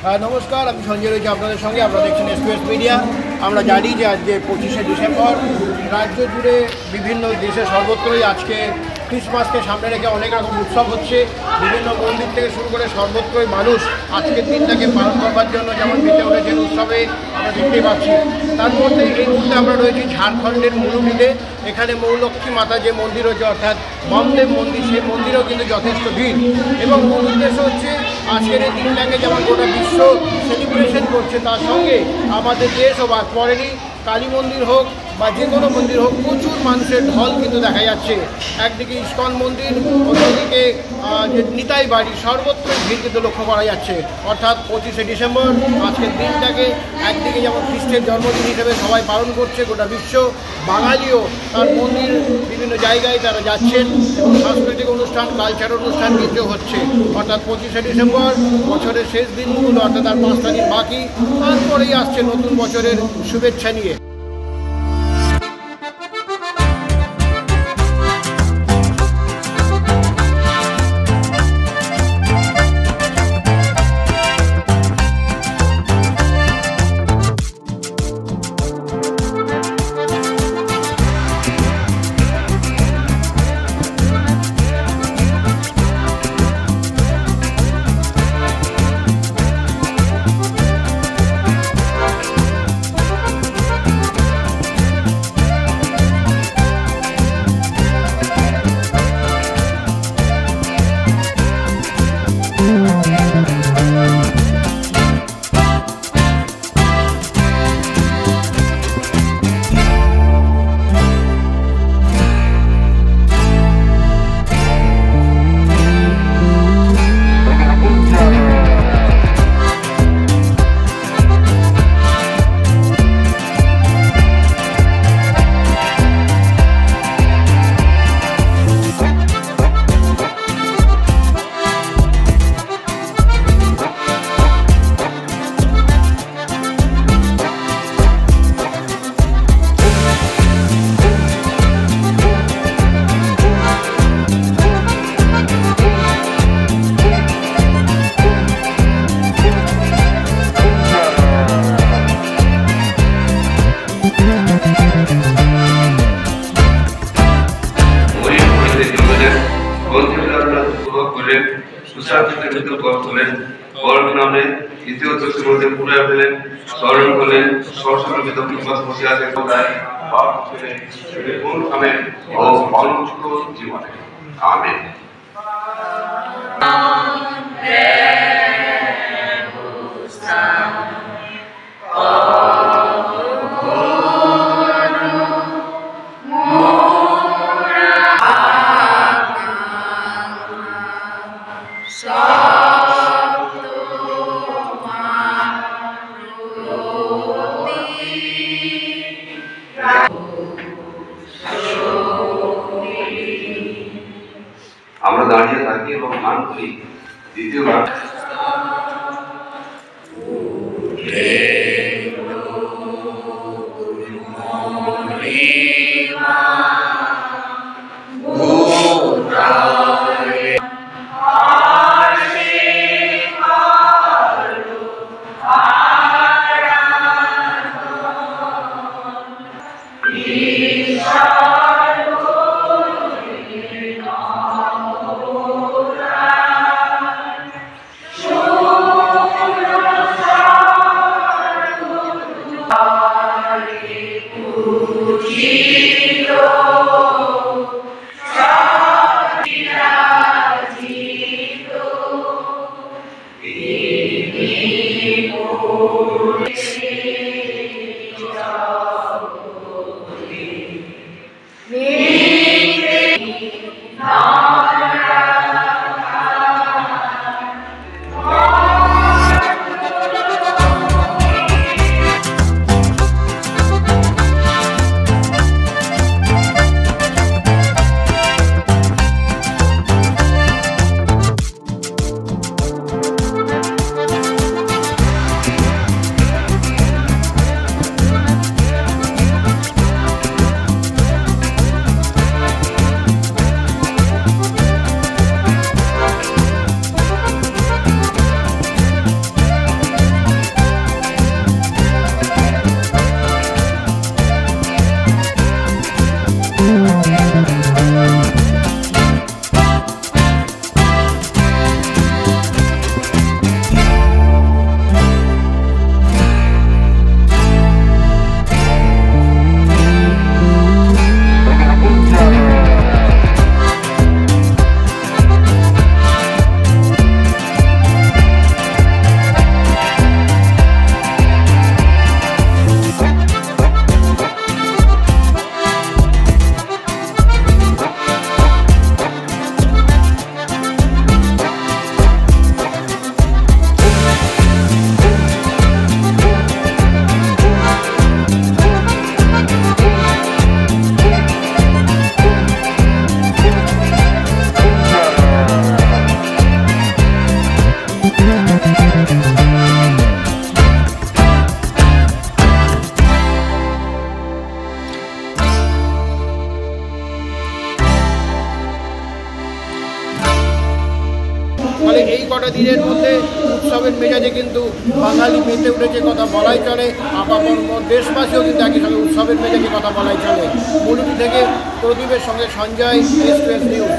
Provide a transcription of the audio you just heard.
নমস্কার, আমি সঞ্জয় রয়েছি আপনাদের সঙ্গে। আপনারা দেখছেন এসপিএস মিডিয়া। আমরা জানি যে আজকে 25শে ডিসেম্বর রাজ্য জুড়ে বিভিন্ন দেশে সর্বত্রই আজকে ক্রিসমাসকে সামনে রেখে অনেক রকম উৎসব হচ্ছে। বিভিন্ন মন্দির থেকে শুরু করে সর্বত্রই মানুষ আজকের দিনটাকে পালন করবার জন্য যেমন মেতে উঠেছেন উৎসবে আমরা দেখতেই পাচ্ছি। তার মধ্যে এই মুহূর্তে আমরা রয়েছি ঝাড়খণ্ডের মুলুগুলিতে। এখানে মৌলক্ষ্মী মাতা যে মন্দির রয়েছে অর্থাৎ বামদেব মন্দির, সেই মন্দিরেও কিন্তু যথেষ্ট ভিড়। এবং মূল উদ্দেশ্য হচ্ছে আজকের এই দিনটাকে যেমন গোটা বিশ্ব সেলিব্রেশন করছে, তার সঙ্গে আমাদের দেশ ও বাদ পড়েনি। কালী মন্দির হোক বা যে কোনো মন্দির হোক, প্রচুর মানুষের ঢল কিন্তু দেখা যাচ্ছে। একদিকে ইস্কন মন্দির, অন্যদিকে যে নিতাই বাড়ি, সর্বত্র ভিড় কিন্তু লক্ষ্য করা যাচ্ছে। অর্থাৎ 25শে ডিসেম্বর আজকের দিনটাকে একদিকে যেমন খ্রিস্টের জন্মদিন হিসেবে সবাই পালন করছে গোটা বিশ্ব, বাঙালিও তার মন্দির বিভিন্ন জায়গায় তারা যাচ্ছেন এবং সাংস্কৃতিক অনুষ্ঠান, কালচার অনুষ্ঠান কিন্তু হচ্ছে। অর্থাৎ 25শে ডিসেম্বর বছরের শেষ দিনগুলো, অর্থাৎ আর 5টা দিন বাকি, তারপরেই আসছে নতুন বছরের শুভেচ্ছা নিয়ে। স্মরণ করলেন সরস্বতী দক্ষিণ বসে আছে ও অনন্ত জীবনে। আমেন। আমরা দাঁড়িয়ে থাকি এবং গান করি। দ্বিতীয় গান ফলে এই কটা দিনের মধ্যে উৎসবের মেজাজে কিন্তু বাঙালি মেতে উঠেছে কথা বলাই চলে, আপামর দেশবাসীও কিন্তু একই সঙ্গে উৎসবের মেজাজে কথা বলাই চলে। মুলুরু থেকে প্রদীপের সঙ্গে সঞ্জয়, এক্সপ্রেস নিউজ।